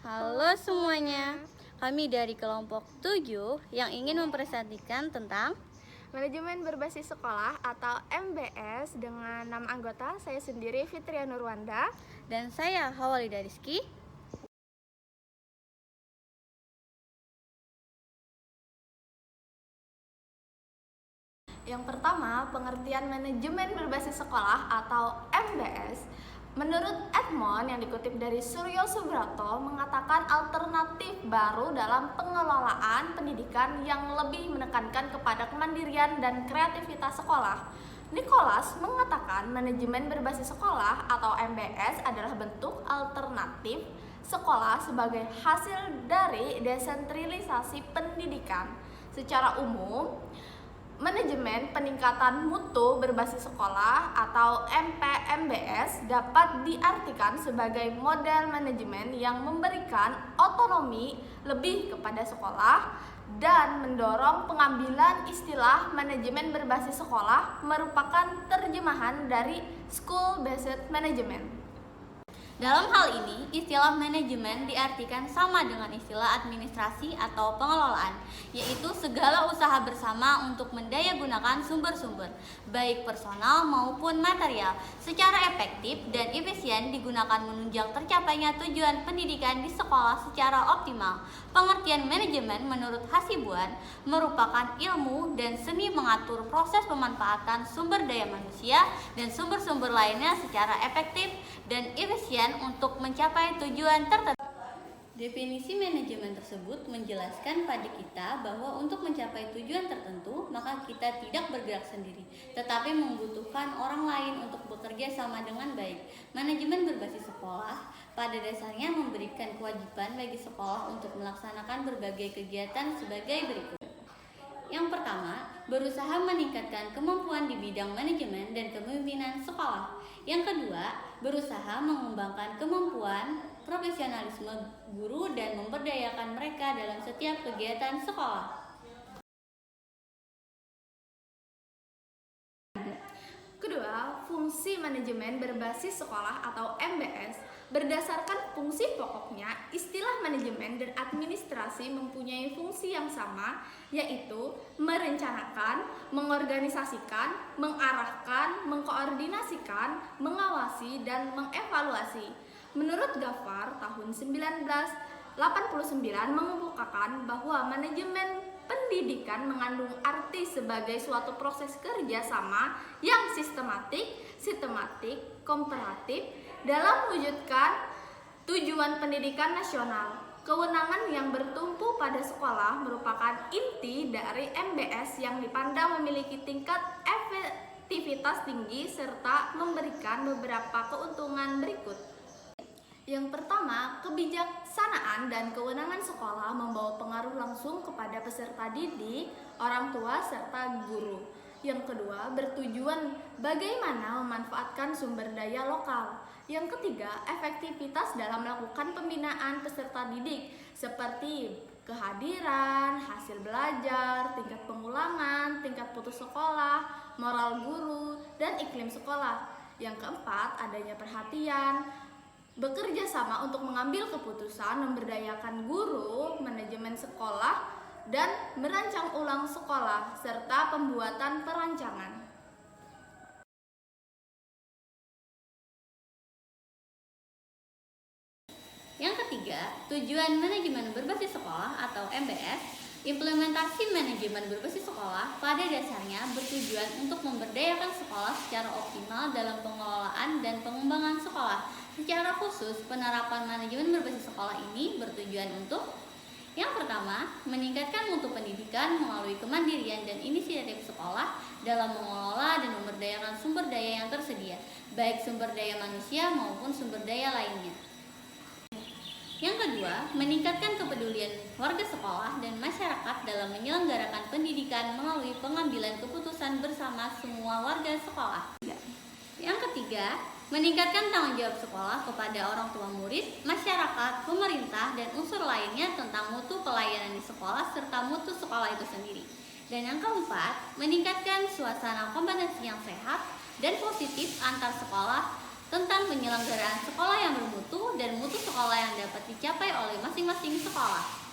Halo semuanya, kami dari kelompok 7 yang ingin mempresentasikan tentang Manajemen berbasis sekolah atau MBS dengan 6 anggota, saya sendiri Fitria Nurwanda. dan saya Hawalida Rizky. Yang pertama, pengertian manajemen berbasis sekolah atau MBS. Menurut Edmond yang dikutip dari Suryo Subrata mengatakan alternatif baru dalam pengelolaan pendidikan yang lebih menekankan kepada kemandirian dan kreativitas sekolah. Nicholas mengatakan manajemen berbasis sekolah atau MBS adalah bentuk alternatif sekolah sebagai hasil dari desentralisasi pendidikan. Secara umum, manajemen peningkatan mutu berbasis sekolah atau MPMBS dapat diartikan sebagai model manajemen yang memberikan otonomi lebih kepada sekolah dan mendorong pengambilan istilah manajemen berbasis sekolah merupakan terjemahan dari school-based management. Dalam hal ini, istilah manajemen diartikan sama dengan istilah administrasi atau pengelolaan, yaitu segala usaha bersama untuk mendayagunakan sumber-sumber, baik personal maupun material, secara efektif dan efisien digunakan menunjang tercapainya tujuan pendidikan di sekolah secara optimal. Pengertian manajemen menurut Hasibuan merupakan ilmu dan seni mengatur proses pemanfaatan sumber daya manusia dan sumber-sumber lainnya secara efektif dan efisien untuk mencapai tujuan tertentu. Definisi manajemen tersebut menjelaskan pada kita bahwa untuk mencapai tujuan tertentu, maka kita tidak bergerak sendiri, tetapi membutuhkan orang lain untuk bekerja sama dengan baik. Manajemen berbasis sekolah pada dasarnya memberikan kewajiban bagi sekolah untuk melaksanakan berbagai kegiatan sebagai berikut. Yang pertama, berusaha meningkatkan kemampuan di bidang manajemen dan kepemimpinan sekolah. Yang kedua, berusaha mengembangkan kemampuan profesionalisme guru dan memberdayakan mereka dalam setiap kegiatan sekolah. Kedua, fungsi manajemen berbasis sekolah atau MBS. Berdasarkan fungsi pokoknya, istilah manajemen dan administrasi mempunyai fungsi yang sama, yaitu merencanakan, mengorganisasikan, mengarahkan, mengkoordinasikan, mengawasi, dan mengevaluasi. Menurut Gafar, tahun 1989 mengemukakan bahwa manajemen pendidikan mengandung arti sebagai suatu proses kerja sama yang sistematik, komparatif dalam mewujudkan tujuan pendidikan nasional. Kewenangan yang bertumpu pada sekolah merupakan inti dari MBS yang dipandang memiliki tingkat efektivitas tinggi serta memberikan beberapa keuntungan berikut. Yang pertama, kebijaksanaan dan kewenangan sekolah membawa pengaruh langsung kepada peserta didik, orang tua, serta guru. Yang kedua, bertujuan bagaimana memanfaatkan sumber daya lokal. Yang ketiga, efektivitas dalam melakukan pembinaan peserta didik seperti kehadiran, hasil belajar, tingkat pengulangan, tingkat putus sekolah, moral guru, dan iklim sekolah. Yang keempat, adanya perhatian, bekerja sama untuk mengambil keputusan, memberdayakan guru, manajemen sekolah, dan merancang ulang sekolah, serta pembuatan perancangan. Yang ketiga, tujuan manajemen berbasis sekolah atau MBS. Implementasi manajemen berbasis sekolah pada dasarnya bertujuan untuk memberdayakan sekolah secara optimal dalam pengelolaan dan pengembangan sekolah. Secara khusus, penerapan manajemen berbasis sekolah ini bertujuan untuk: yang pertama, meningkatkan mutu pendidikan melalui kemandirian dan inisiatif sekolah dalam mengelola dan memberdayakan sumber daya yang tersedia, baik sumber daya manusia maupun sumber daya lainnya. Yang kedua, meningkatkan kepedulian warga sekolah dan masyarakat dalam menyelenggarakan pendidikan melalui pengambilan keputusan bersama semua warga sekolah. Yang ketiga, meningkatkan tanggung jawab sekolah kepada orang tua murid, masyarakat, pemerintah, dan unsur lainnya tentang mutu pelayanan di sekolah serta mutu sekolah itu sendiri. Dan yang keempat, meningkatkan suasana kompetensi yang sehat dan positif antar sekolah tentang penyelenggaraan sekolah yang bermutu dan mutu sekolah yang dapat dicapai oleh masing-masing sekolah.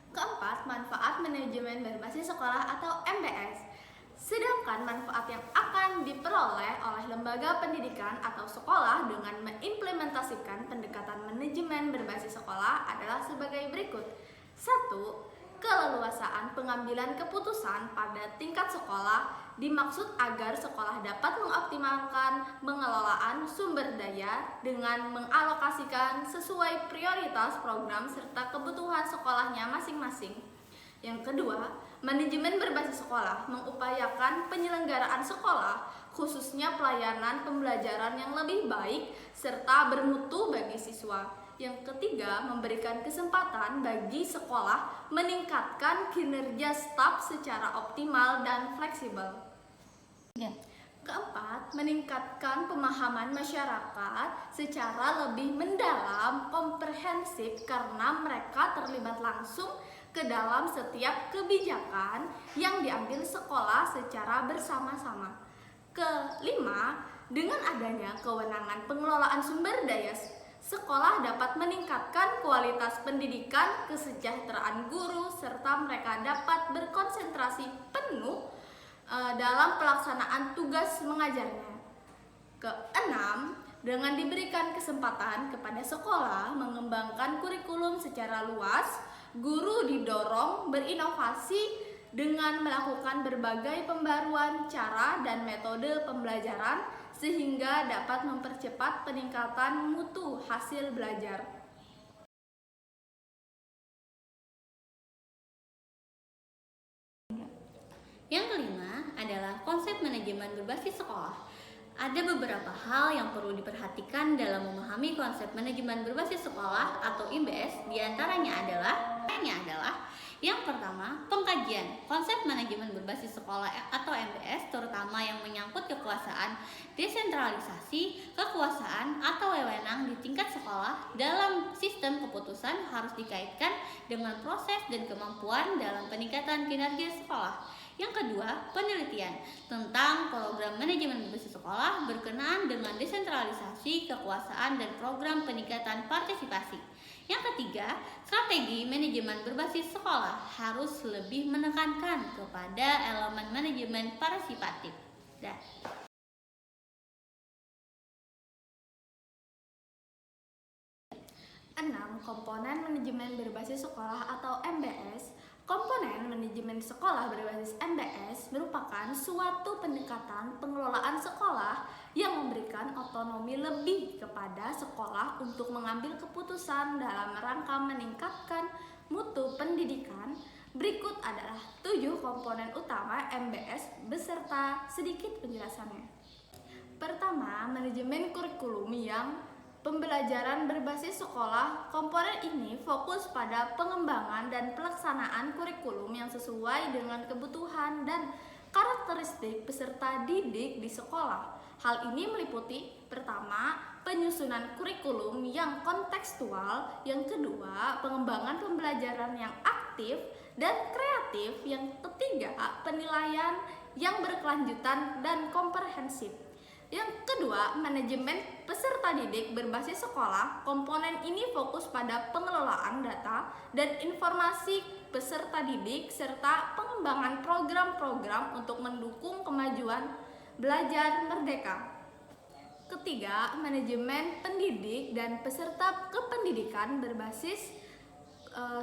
Keempat, manfaat manajemen berbasis sekolah atau MBS. Sedangkan manfaat yang akan diperoleh oleh lembaga pendidikan atau sekolah dengan mengimplementasikan pendekatan manajemen berbasis sekolah adalah sebagai berikut. 1. Keleluasaan pengambilan keputusan pada tingkat sekolah dimaksud agar sekolah dapat mengoptimalkan pengelolaan sumber daya dengan mengalokasikan sesuai prioritas program serta kebutuhan sekolahnya masing-masing. Yang kedua, manajemen berbasis sekolah mengupayakan penyelenggaraan sekolah, khususnya pelayanan pembelajaran yang lebih baik serta bermutu bagi siswa. Yang ketiga, memberikan kesempatan bagi sekolah meningkatkan kinerja staf secara optimal dan fleksibel. Keempat, meningkatkan pemahaman masyarakat secara lebih mendalam, komprehensif karena mereka terlibat langsung ke dalam setiap kebijakan yang diambil sekolah secara bersama-sama. Kelima, dengan adanya kewenangan pengelolaan sumber daya, sekolah dapat meningkatkan kualitas pendidikan, kesejahteraan guru, serta mereka dapat berkonsentrasi penuh dalam pelaksanaan tugas mengajarnya. Keenam, dengan diberikan kesempatan kepada sekolah mengembangkan kurikulum secara luas, guru didorong berinovasi dengan melakukan berbagai pembaruan cara dan metode pembelajaran sehingga dapat mempercepat peningkatan mutu hasil belajar. Yang kelima adalah konsep manajemen berbasis sekolah. Ada beberapa hal yang perlu diperhatikan dalam memahami konsep manajemen berbasis sekolah atau MBS. Diantaranya adalah yang pertama, pengkajian konsep manajemen berbasis sekolah atau MBS, terutama yang menyangkut kekuasaan, desentralisasi, kekuasaan atau wewenang di tingkat sekolah dalam sistem keputusan harus dikaitkan dengan proses dan kemampuan dalam peningkatan kinerja sekolah. Yang kedua, penelitian tentang program manajemen berbasis sekolah berkenaan dengan desentralisasi, kekuasaan, dan program peningkatan partisipasi. Yang ketiga, strategi manajemen berbasis sekolah harus lebih menekankan kepada elemen manajemen partisipatif. Enam, komponen manajemen berbasis sekolah atau MBS. Komponen manajemen sekolah berbasis MBS merupakan suatu pendekatan pengelolaan sekolah yang memberikan otonomi lebih kepada sekolah untuk mengambil keputusan dalam rangka meningkatkan mutu pendidikan. Berikut adalah 7 komponen utama MBS beserta sedikit penjelasannya. Pertama, manajemen kurikulum yang pembelajaran berbasis sekolah. Komponen ini fokus pada pengembangan dan pelaksanaan kurikulum yang sesuai dengan kebutuhan dan karakteristik peserta didik di sekolah. Hal ini meliputi pertama, penyusunan kurikulum yang kontekstual, yang kedua, pengembangan pembelajaran yang aktif dan kreatif, yang ketiga, penilaian yang berkelanjutan dan komprehensif. Yang kedua, manajemen peserta didik berbasis sekolah. Komponen ini fokus pada pengelolaan data dan informasi peserta didik serta pengembangan program-program untuk mendukung kemajuan belajar merdeka. Ketiga, manajemen pendidik dan peserta kependidikan berbasis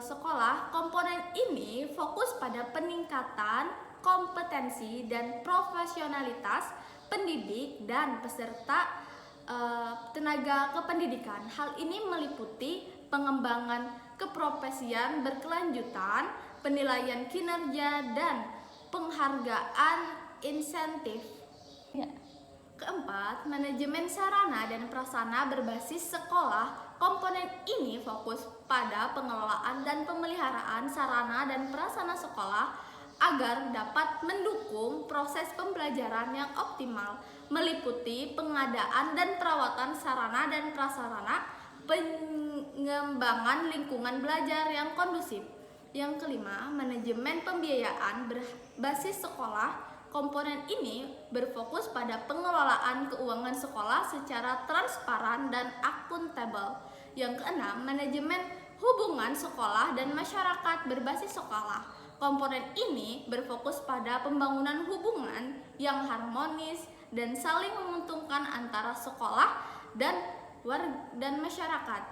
sekolah. Komponen ini fokus pada peningkatan kompetensi dan profesionalitas pendidik dan peserta tenaga kependidikan. Hal ini meliputi pengembangan keprofesian berkelanjutan, penilaian kinerja, dan penghargaan insentif. Keempat, manajemen sarana dan prasarana berbasis sekolah. Komponen ini fokus pada pengelolaan dan pemeliharaan sarana dan prasarana sekolah agar dapat mendukung proses pembelajaran yang optimal, meliputi pengadaan dan perawatan sarana dan prasarana, pengembangan lingkungan belajar yang kondusif. Yang kelima, manajemen pembiayaan berbasis sekolah. Komponen ini berfokus pada pengelolaan keuangan sekolah secara transparan dan akuntabel. Yang keenam, manajemen hubungan sekolah dan masyarakat berbasis sekolah. Komponen ini berfokus pada pembangunan hubungan yang harmonis dan saling menguntungkan antara sekolah dan masyarakat.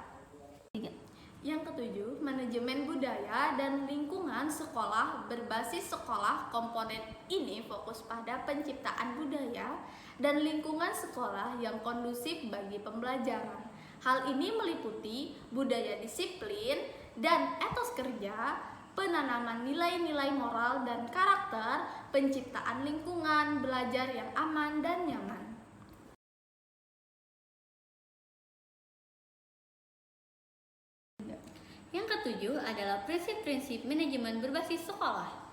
Yang ketujuh, manajemen budaya dan lingkungan sekolah berbasis sekolah. Komponen ini fokus pada penciptaan budaya dan lingkungan sekolah yang kondusif bagi pembelajaran. Hal ini meliputi budaya disiplin dan etos kerja, penanaman nilai-nilai moral dan karakter, penciptaan lingkungan belajar yang aman dan nyaman. Yang ketujuh adalah prinsip-prinsip manajemen berbasis sekolah.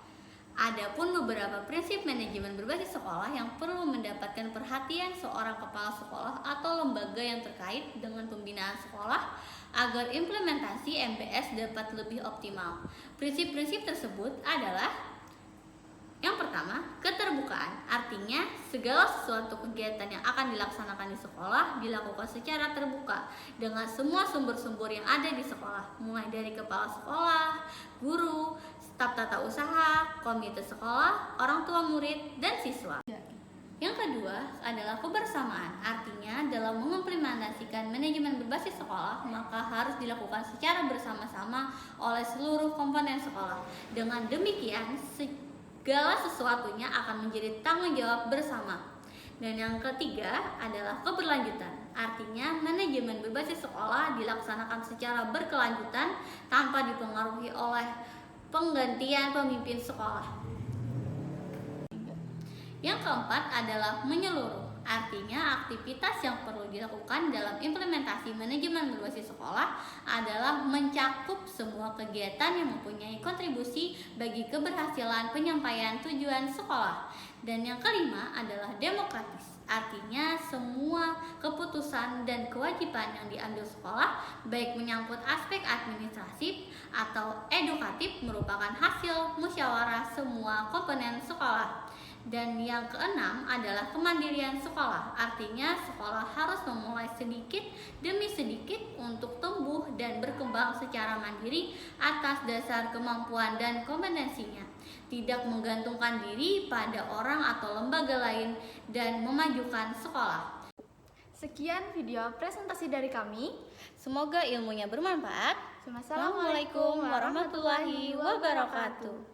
Adapun beberapa prinsip manajemen berbasis sekolah yang perlu mendapatkan perhatian seorang kepala sekolah atau lembaga yang terkait dengan pembinaan sekolah agar implementasi MBS dapat lebih optimal. Prinsip-prinsip tersebut adalah: yang pertama, keterbukaan. Artinya, segala sesuatu kegiatan yang akan dilaksanakan di sekolah dilakukan secara terbuka dengan semua sumber-sumber yang ada di sekolah, mulai dari kepala sekolah, guru, staf tata usaha, komite sekolah, orang tua murid, dan siswa. Yang kedua adalah kebersamaan. Artinya, dalam mengimplementasikan manajemen berbasis sekolah, maka harus dilakukan secara bersama-sama oleh seluruh komponen sekolah. Dengan demikian, segala sesuatunya akan menjadi tanggung jawab bersama. Dan yang ketiga adalah keberlanjutan. Artinya, manajemen berbasis sekolah dilaksanakan secara berkelanjutan tanpa dipengaruhi oleh penggantian pemimpin sekolah. Yang keempat adalah menyeluruh. Artinya, aktivitas yang perlu dilakukan dalam implementasi manajemen berbasis sekolah adalah mencakup semua kegiatan yang mempunyai kontribusi bagi keberhasilan penyampaian tujuan sekolah. Dan yang kelima adalah demokratis. Artinya, semua keputusan dan kewajiban yang diambil sekolah, baik menyangkut aspek administratif atau edukatif, merupakan hasil musyawarah semua komponen sekolah. Dan yang keenam adalah kemandirian sekolah. Artinya, sekolah harus memulai sedikit demi sedikit untuk tumbuh dan berkembang secara mandiri atas dasar kemampuan dan kompetensinya, tidak menggantungkan diri pada orang atau lembaga lain, dan memajukan sekolah. Sekian video presentasi dari kami. Semoga ilmunya bermanfaat. Assalamualaikum warahmatullahi wabarakatuh.